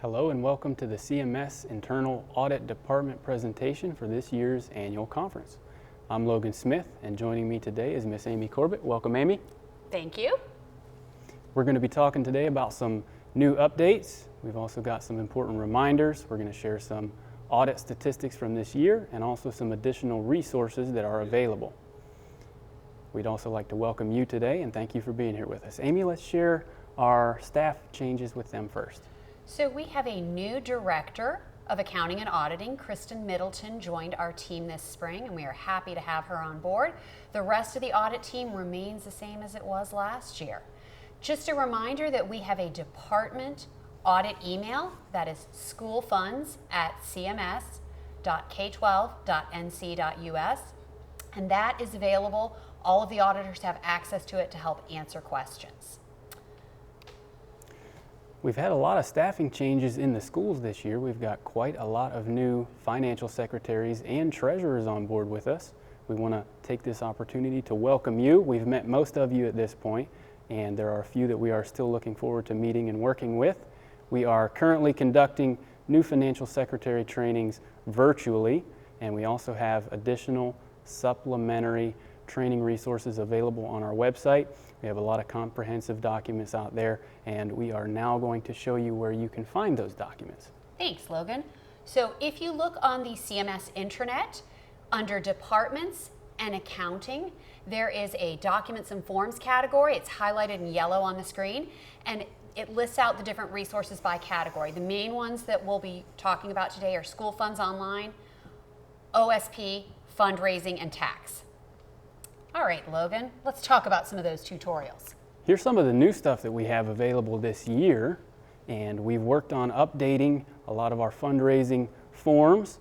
Hello and welcome to the CMS Internal Audit Department presentation for this year's annual conference. I'm Logan Smith, and joining me today is Miss Amy Corbett. Welcome, Amy. Thank you. We're going to be talking today about some new updates. We've also got some important reminders. We're going to share some audit statistics from this year and also some additional resources that are available. We'd also like to welcome you today and thank you for being here with us. Amy, let's share our staff changes with them first. So we have a new director of accounting and auditing. Kristen Middleton joined our team this spring, and we are happy to have her on board. The rest of the audit team remains the same as it was last year. Just a reminder that we have a department audit email that is schoolfunds@cms.k12.nc.us, and that is available. All of the auditors have access to it to help answer questions. We've had a lot of staffing changes in the schools this year. We've got quite a lot of new financial secretaries and treasurers on board with us. We want to take this opportunity to welcome you. We've met most of you at this point, and there are a few that we are still looking forward to meeting and working with. We are currently conducting new financial secretary trainings virtually, and we also have additional supplementary training resources available on our website. We have a lot of comprehensive documents out there, and we are now going to show you where you can find those documents. Thanks, Logan. So if you look on the CMS intranet, under departments and accounting, there is a documents and forms category. It's highlighted in yellow on the screen, and it lists out the different resources by category. The main ones that we'll be talking about today are school funds online, OSP, fundraising, and tax. All right, Logan, let's talk about some of those tutorials. Here's some of the new stuff that we have available this year, and we've worked on updating a lot of our fundraising forms.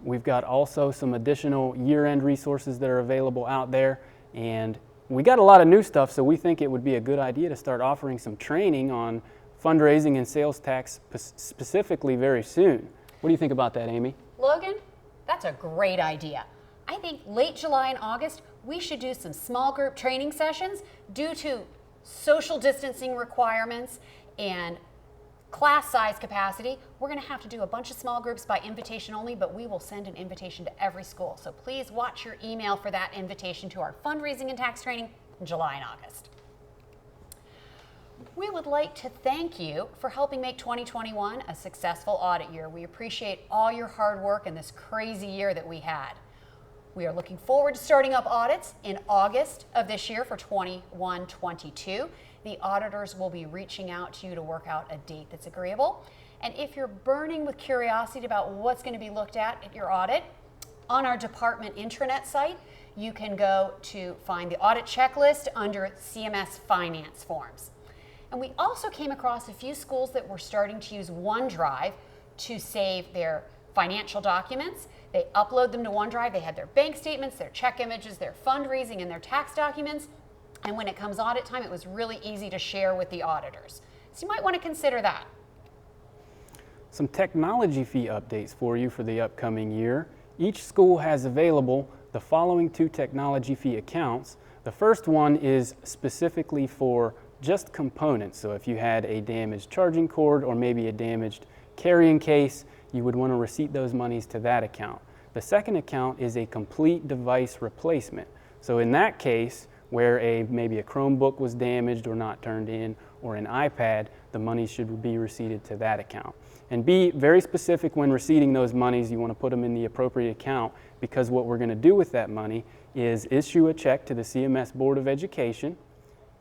We've got also some additional year-end resources that are available out there, and we got a lot of new stuff, so we think it would be a good idea to start offering some training on fundraising and sales tax specifically very soon. What do you think about that, Amy? Logan, that's a great idea. I think late July and August, we should do some small group training sessions. Due to social distancing requirements and class size capacity, we're going to have to do a bunch of small groups by invitation only, but we will send an invitation to every school. So please watch your email for that invitation to our fundraising and tax training in July and August. We would like to thank you for helping make 2021 a successful audit year. We appreciate all your hard work in this crazy year that we had. We are looking forward to starting up audits in August of this year for 21-22. The auditors will be reaching out to you to work out a date that's agreeable. And if you're burning with curiosity about what's going to be looked at your audit, on our department intranet site, you can go to find the audit checklist under CMS finance forms. And we also came across a few schools that were starting to use OneDrive to save their financial documents. They upload them to OneDrive. They have their bank statements, their check images, their fundraising, and their tax documents. And when it comes audit time, it was really easy to share with the auditors. So you might want to consider that. Some technology fee updates for you for the upcoming year. Each school has available the following two technology fee accounts. The first one is specifically for just components. So if you had a damaged charging cord or maybe a damaged carrying case, you would want to receipt those monies to that account. The second account is a complete device replacement. So in that case, where maybe a Chromebook was damaged or not turned in, or an iPad, the money should be receipted to that account. And be very specific when receipting those monies. You want to put them in the appropriate account, because what we're going to do with that money is issue a check to the CMS Board of Education,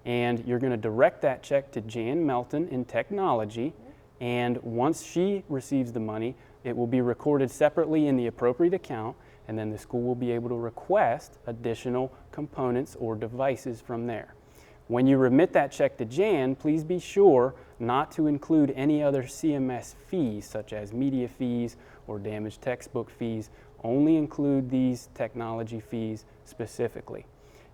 and you're going to direct that check to Jan Melton in technology. And once she receives the money, it will be recorded separately in the appropriate account, and then the school will be able to request additional components or devices from there. When you remit that check to Jan, please be sure not to include any other CMS fees, such as media fees or damaged textbook fees. Only include these technology fees specifically.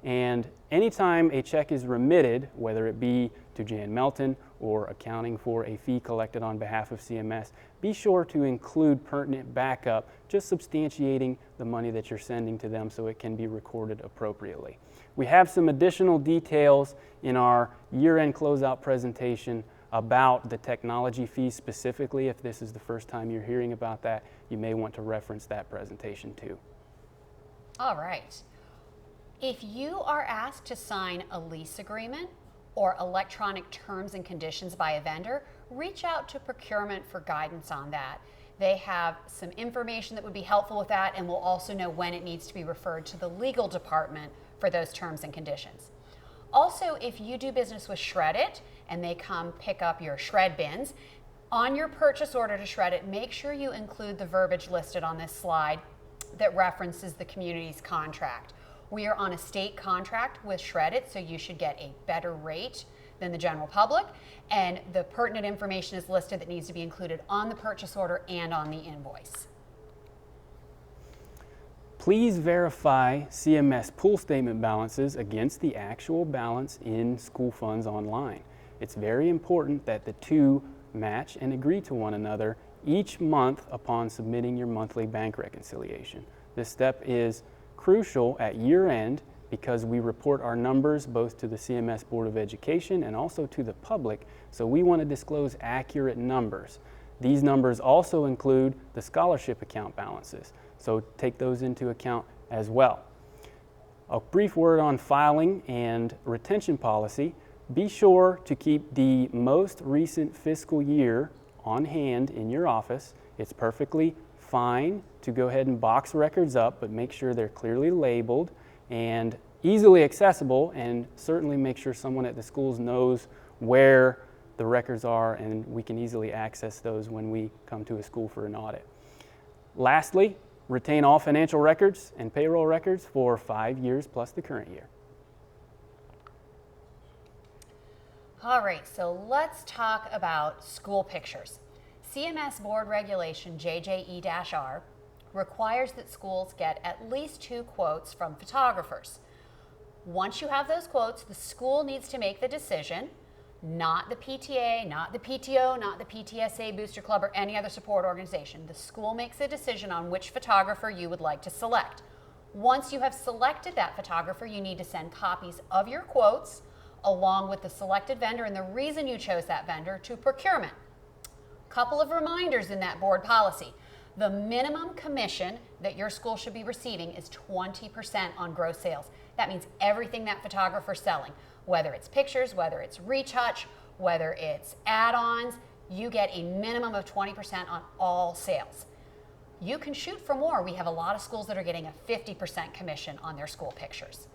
And anytime a check is remitted, whether it be to Jan Melton or accounting for a fee collected on behalf of CMS, be sure to include pertinent backup, just substantiating the money that you're sending to them so it can be recorded appropriately. We have some additional details in our year-end closeout presentation about the technology fee specifically, if this is the first time you're hearing about that, you may want to reference that presentation too. All right. If you are asked to sign a lease agreement or electronic terms and conditions by a vendor, reach out to procurement for guidance on that. They have some information that would be helpful with that, and will also know when it needs to be referred to the legal department for those terms and conditions. Also, if you do business with Shred It and they come pick up your shred bins, on your purchase order to Shred It, make sure you include the verbiage listed on this slide that references the community's contract. We are on a state contract with Shred It, so you should get a better rate than the general public, and the pertinent information is listed that needs to be included on the purchase order and on the invoice. Please verify CMS pool statement balances against the actual balance in school funds online. It's very important that the two match and agree to one another each month upon submitting your monthly bank reconciliation. This step is crucial at year end because we report our numbers both to the CMS Board of Education and also to the public, so we want to disclose accurate numbers. These numbers also include the scholarship account balances, so take those into account as well. A brief word on filing and retention policy. Be sure to keep the most recent fiscal year on hand in your office. It's perfectly fine to go ahead and box records up, but make sure they're clearly labeled and easily accessible, and certainly make sure someone at the schools knows where the records are and we can easily access those when we come to a school for an audit. Lastly, retain all financial records and payroll records for 5 years plus the current year. All right, so let's talk about school pictures. CMS Board Regulation JJE-R requires that schools get at least 2 quotes from photographers. Once you have those quotes, the school needs to make the decision, not the PTA, not the PTO, not the PTSA, Booster Club, or any other support organization. The school makes a decision on which photographer you would like to select. Once you have selected that photographer, you need to send copies of your quotes along with the selected vendor and the reason you chose that vendor to procurement. Couple of reminders in that board policy. The minimum commission that your school should be receiving is 20% on gross sales. That means everything that photographer's selling, whether it's pictures, whether it's retouch, whether it's add-ons, you get a minimum of 20% on all sales. You can shoot for more. We have a lot of schools that are getting a 50% commission on their school pictures.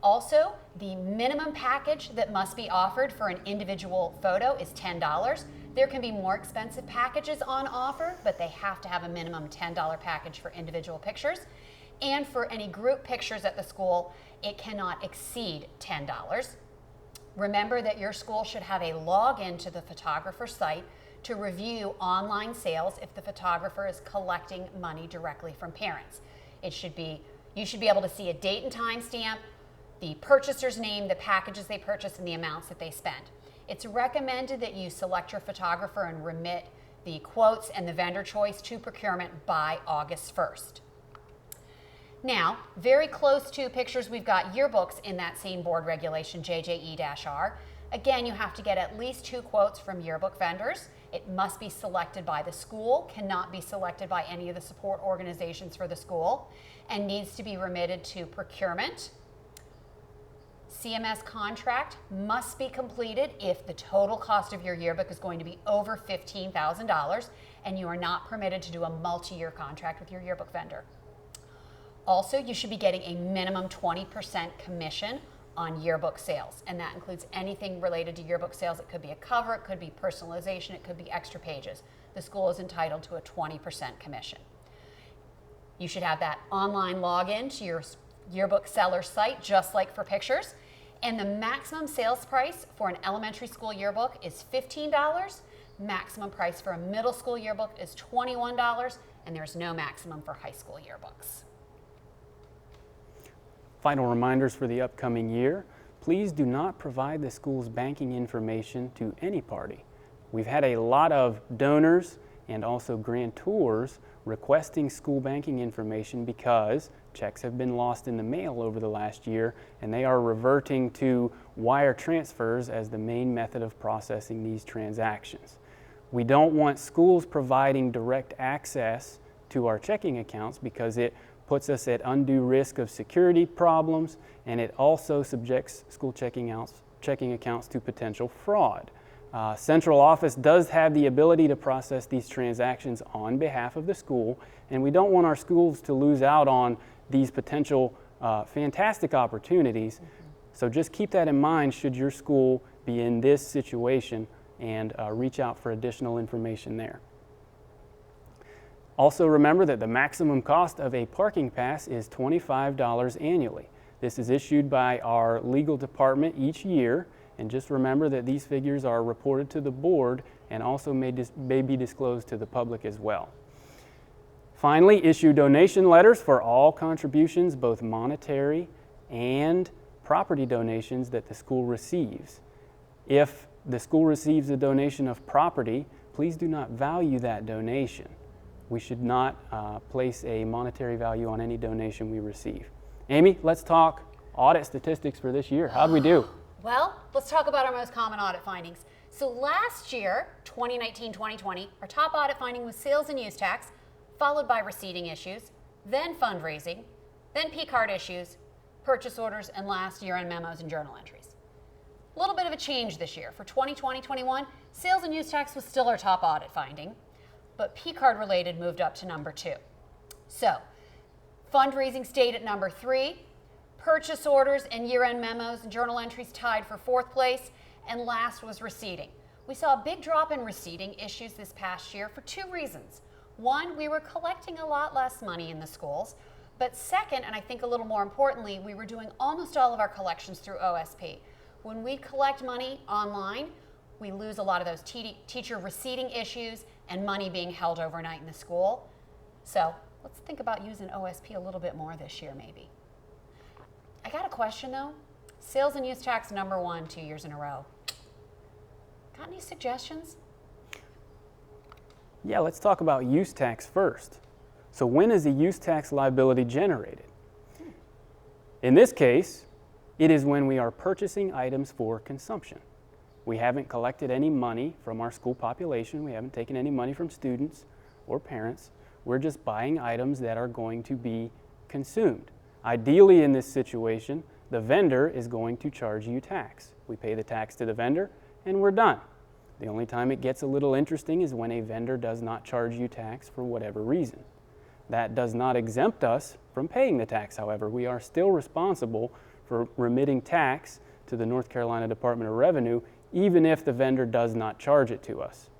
Also, the minimum package that must be offered for an individual photo is $10. There can be more expensive packages on offer, but they have to have a minimum $10 package for individual pictures. And for any group pictures at the school, it cannot exceed $10. Remember that your school should have a login to the photographer site to review online sales if the photographer is collecting money directly from parents. You should be able to see a date and time stamp, the purchaser's name, the packages they purchase, and the amounts that they spend. It's recommended that you select your photographer and remit the quotes and the vendor choice to procurement by August 1st. Now, very close to pictures, we've got yearbooks in that same board regulation, JJE-R. Again, you have to get at least 2 quotes from yearbook vendors. It must be selected by the school, cannot be selected by any of the support organizations for the school, and needs to be remitted to procurement. CMS contract must be completed if the total cost of your yearbook is going to be over $15,000, and you are not permitted to do a multi-year contract with your yearbook vendor. Also, you should be getting a minimum 20% commission on yearbook sales, and that includes anything related to yearbook sales. It could be a cover, it could be personalization, it could be extra pages. The school is entitled to a 20% commission. You should have that online login to your yearbook seller site, just like for pictures. And the maximum sales price for an elementary school yearbook is $15. Maximum price for a middle school yearbook is $21, and there's no maximum for high school yearbooks. Final reminders for the upcoming year. Please do not provide the school's banking information to any party. We've had a lot of donors and also grantors requesting school banking information because Checks have been lost in the mail over the last year, and they are reverting to wire transfers as the main method of processing these transactions. We don't want schools providing direct access to our checking accounts because it puts us at undue risk of security problems, and it also subjects school checking accounts to potential fraud. Central office does have the ability to process these transactions on behalf of the school, and we don't want our schools to lose out on these potential fantastic opportunities. So just keep that in mind should your school be in this situation, and reach out for additional information there. Also remember that the maximum cost of a parking pass is $25 annually. This is issued by our legal department each year, and just remember that these figures are reported to the board and also may be disclosed to the public as well. Finally, issue donation letters for all contributions, both monetary and property donations that the school receives. If the school receives a donation of property, please do not value that donation. We should not place a monetary value on any donation we receive. Amy, let's talk audit statistics for this year. How'd we do? Well, let's talk about our most common audit findings. So last year, 2019-2020, our top audit finding was sales and use tax, followed by receding issues, then fundraising, then P-card issues, purchase orders, and last year-end memos and journal entries. A little bit of a change this year. For 2020-21, sales and use tax was still our top audit finding, but P-card related moved up to number 2. So, fundraising stayed at number 3, purchase orders and year-end memos and journal entries tied for 4th place, and last was receding. We saw a big drop in receding issues this past year for 2 reasons. One, we were collecting a lot less money in the schools, but second, and I think a little more importantly, we were doing almost all of our collections through OSP. When we collect money online, we lose a lot of those teacher receding issues and money being held overnight in the school. So let's think about using OSP a little bit more this year maybe. I got a question though. Sales and use tax number 1 2 years in a row. Got any suggestions? Yeah, let's talk about use tax first. So when is a use tax liability generated? In this case, it is when we are purchasing items for consumption. We haven't collected any money from our school population. We haven't taken any money from students or parents. We're just buying items that are going to be consumed. Ideally, in this situation, the vendor is going to charge you tax. We pay the tax to the vendor and we're done. The only time it gets a little interesting is when a vendor does not charge you tax for whatever reason. That does not exempt us from paying the tax, however. We are still responsible for remitting tax to the North Carolina Department of Revenue, even if the vendor does not charge it to us.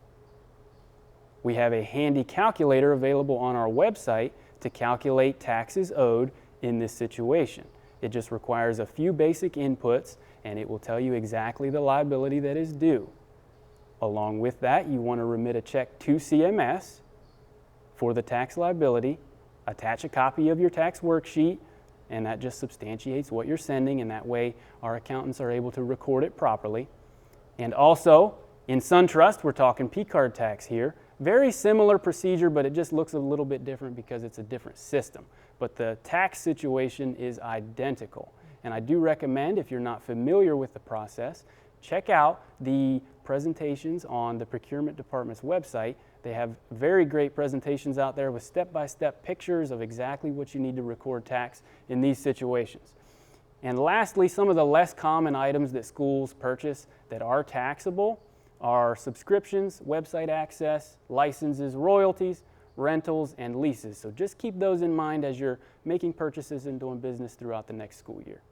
We have a handy calculator available on our website to calculate taxes owed in this situation. It just requires a few basic inputs, and it will tell you exactly the liability that is due. Along with that, you want to remit a check to CMS for the tax liability, attach a copy of your tax worksheet, and that just substantiates what you're sending, and that way our accountants are able to record it properly. And also, in SunTrust, we're talking P-card tax here. Very similar procedure, but it just looks a little bit different because it's a different system. But the tax situation is identical. And I do recommend, if you're not familiar with the process, check out the presentations on the procurement department's website. They have very great presentations out there with step-by-step pictures of exactly what you need to record tax in these situations. And lastly, some of the less common items that schools purchase that are taxable are subscriptions, website access, licenses, royalties, rentals, and leases. So just keep those in mind as you're making purchases and doing business throughout the next school year.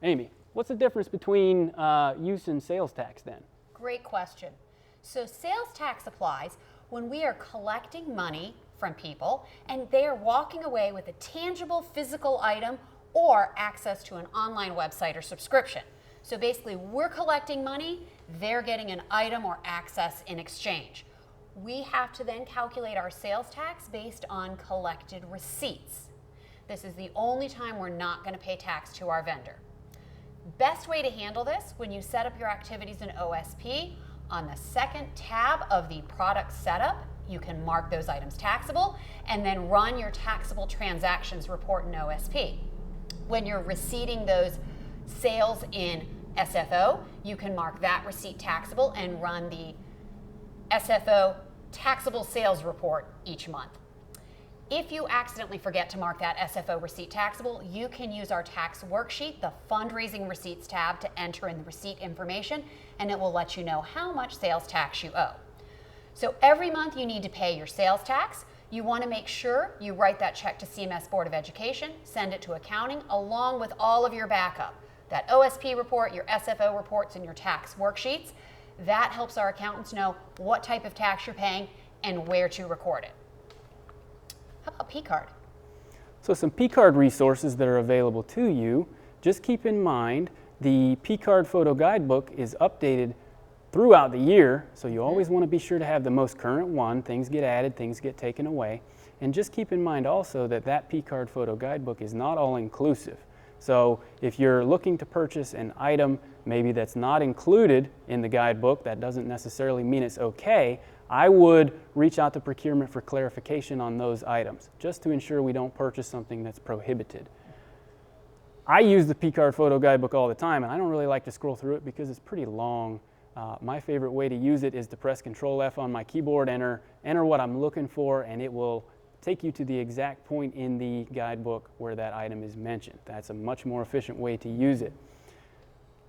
Amy, what's the difference between use and sales tax then? Great question. So sales tax applies when we are collecting money from people and they are walking away with a tangible physical item or access to an online website or subscription. So basically, we're collecting money, they're getting an item or access in exchange. We have to then calculate our sales tax based on collected receipts. This is the only time we're not going to pay tax to our vendor. Best way to handle this, when you set up your activities in OSP, on the second tab of the product setup, You can mark those items taxable and then run your taxable transactions report in OSP. When you're receiving those sales in SFO, you can mark that receipt taxable and run the SFO taxable sales report each month. If you accidentally forget to mark that SFO receipt taxable, you can use our tax worksheet, the Fundraising Receipts tab, to enter in the receipt information, and it will let you know how much sales tax you owe. So every month you need to pay your sales tax. You want to make sure you write that check to CMS Board of Education, send it to accounting, along with all of your backup, that OSP report, your SFO reports, and your tax worksheets. That helps our accountants know what type of tax you're paying and where to record it. How about P-Card? So some P-Card resources that are available to you. Just keep in mind the P-Card photo guidebook is updated throughout the year, so you always want to be sure to have the most current one. Things get added, things get taken away. And just keep in mind also that that P-Card photo guidebook is not all inclusive. So if you're looking to purchase an item maybe that's not included in the guidebook, that doesn't necessarily mean it's okay. I would reach out to procurement for clarification on those items, just to ensure we don't purchase something that's prohibited. I use the P-Card photo guidebook all the time, and I don't really like to scroll through it because it's pretty long. My favorite way to use it is to press Control F on my keyboard, enter what I'm looking for, and it will take you to the exact point in the guidebook where that item is mentioned. That's a much more efficient way to use it.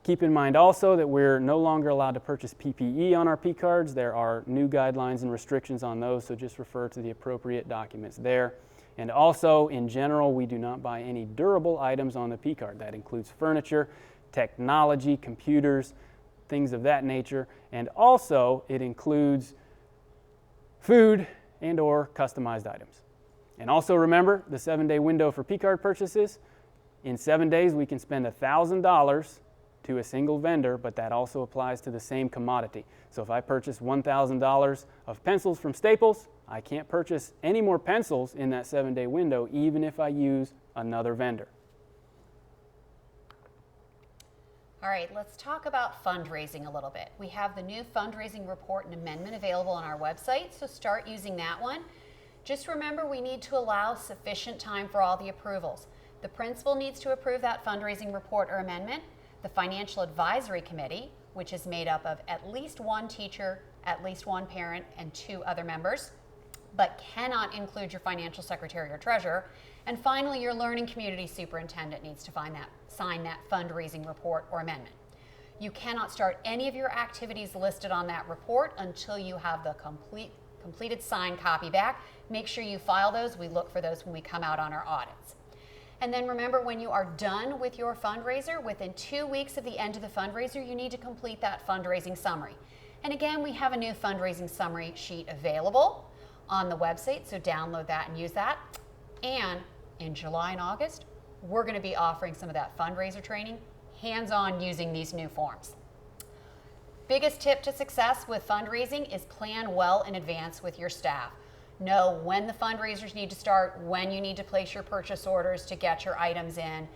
Keep in mind also that we're no longer allowed to purchase PPE on our P-Cards. There are new guidelines and restrictions on those, so just refer to the appropriate documents there. And also, in general, we do not buy any durable items on the P-Card. That includes furniture, technology, computers, things of that nature. And also, it includes food and or customized items. And also remember the 7-day window for P-Card purchases. In 7 days, we can spend $1,000 to a single vendor, but that also applies to the same commodity. So if I purchase $1,000 of pencils from Staples, I can't purchase any more pencils in that 7-day window, even if I use another vendor. All right, let's talk about fundraising a little bit. We have the new fundraising report and amendment available on our website, so start using that one. Just remember, we need to allow sufficient time for all the approvals. The principal needs to approve that fundraising report or amendment. The Financial Advisory Committee, which is made up of at least one teacher, at least one parent, and 2 other members, but cannot include your financial secretary or treasurer. And finally, your learning community superintendent needs to sign that fundraising report or amendment. You cannot start any of your activities listed on that report until you have the completed signed copy back. Make sure you file those. We look for those when we come out on our audits. And then remember, when you are done with your fundraiser, within 2 weeks of the end of the fundraiser, you need to complete that fundraising summary. And again, we have a new fundraising summary sheet available on the website, so download that and use that. And in July and August, we're going to be offering some of that fundraiser training, hands-on, using these new forms. Biggest tip to success with fundraising is plan well in advance with your staff. Know when the fundraisers need to start, when you need to place your purchase orders to get your items in,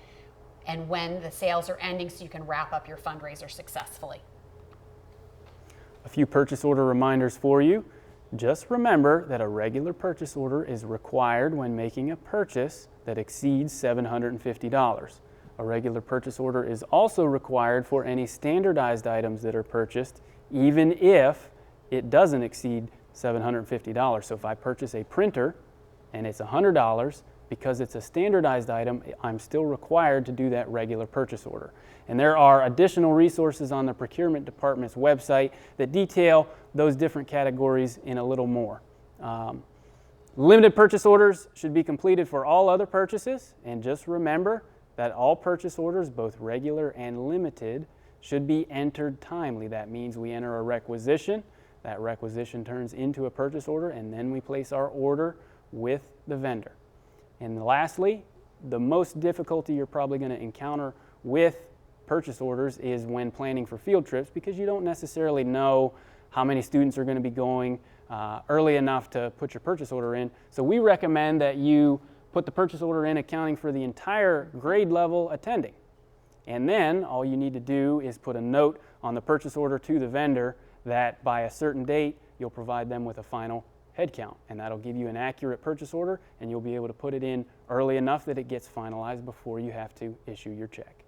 and when the sales are ending so you can wrap up your fundraiser successfully. A few purchase order reminders for you. Just remember that a regular purchase order is required when making a purchase that exceeds $750. A regular purchase order is also required for any standardized items that are purchased, even if it doesn't exceed $750. So if I purchase a printer and it's $100, because it's a standardized item, I'm still required to do that regular purchase order. And there are additional resources on the procurement department's website that detail those different categories in a little more. Limited purchase orders should be completed for all other purchases, and just remember that all purchase orders, both regular and limited, should be entered timely. That means we enter a requisition, that requisition turns into a purchase order, and then we place our order with the vendor. And lastly, the most difficulty you're probably going to encounter with purchase orders is when planning for field trips, because you don't necessarily know how many students are going to be going early enough to put your purchase order in. So we recommend that you put the purchase order in accounting for the entire grade level attending. And then all you need to do is put a note on the purchase order to the vendor that by a certain date you'll provide them with a final headcount, and that'll give you an accurate purchase order, and you'll be able to put it in early enough that it gets finalized before you have to issue your check.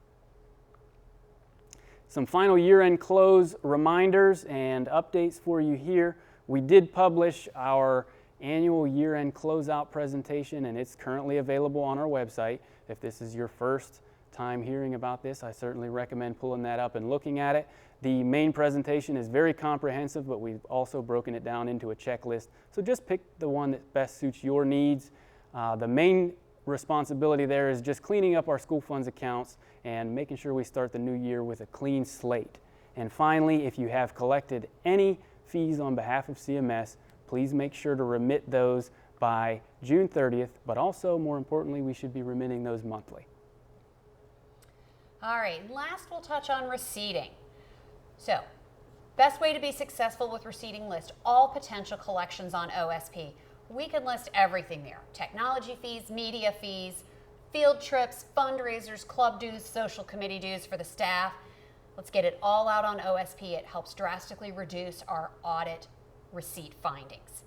Some final year-end close reminders and updates for you here. We did publish our annual year-end closeout presentation, and it's currently available on our website. If this is your first time hearing about this, I certainly recommend pulling that up and looking at it. The main presentation is very comprehensive, but we've also broken it down into a checklist. So just pick the one that best suits your needs. The main responsibility there is just cleaning up our school funds accounts and making sure we start the new year with a clean slate. And finally, if you have collected any fees on behalf of CMS, please make sure to remit those by June 30th, but also, more importantly, we should be remitting those monthly. All right, last we'll touch on receding. So, best way to be successful with receding: list all potential collections on OSP. We can list everything there: technology fees, media fees, field trips, fundraisers, club dues, social committee dues for the staff. Let's get it all out on OSP. It helps drastically reduce our audit receipt findings.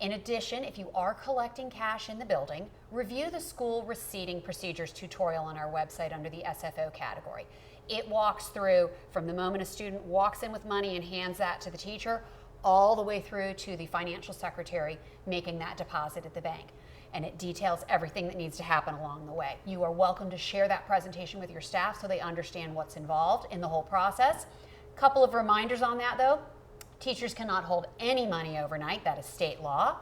In addition, if you are collecting cash in the building, review the school receding procedures tutorial on our website under the SFO category. It walks through from the moment a student walks in with money and hands that to the teacher, all the way through to the financial secretary making that deposit at the bank. And it details everything that needs to happen along the way. You are welcome to share that presentation with your staff so they understand what's involved in the whole process. Couple of reminders on that though: teachers cannot hold any money overnight, that is state law,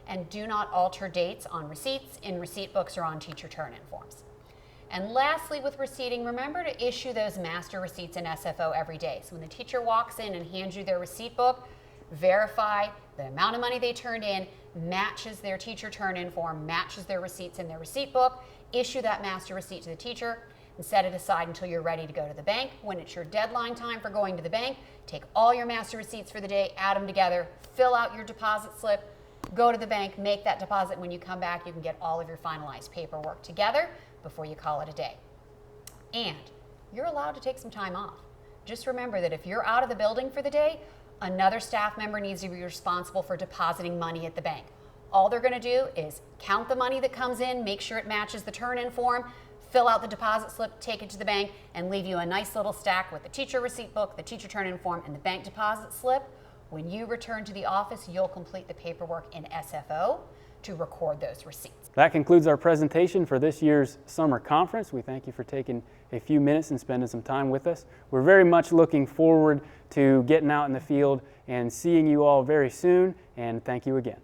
and do not alter dates on receipts, in receipt books, or on teacher turn-in forms. And lastly, with receding, remember to issue those master receipts in SFO every day. So when the teacher walks in and hands you their receipt book, verify the amount of money they turned in matches their teacher turn-in form, matches their receipts in their receipt book. Issue that master receipt to the teacher and set it aside until you're ready to go to the bank. When it's your deadline time for going to the bank, take all your master receipts for the day, add them together, fill out your deposit slip, go to the bank, make that deposit. When you come back, you can get all of your finalized paperwork together before you call it a day. And you're allowed to take some time off. Just remember that if you're out of the building for the day, another staff member needs to be responsible for depositing money at the bank. All they're going to do is count the money that comes in, make sure it matches the turn-in form, fill out the deposit slip, take it to the bank, and leave you a nice little stack with the teacher receipt book, the teacher turn-in form, and the bank deposit slip. When you return to the office, you'll complete the paperwork in SFO to record those receipts. That concludes our presentation for this year's summer conference. We thank you for taking a few minutes and spending some time with us. We're very much looking forward to getting out in the field and seeing you all very soon, and thank you again.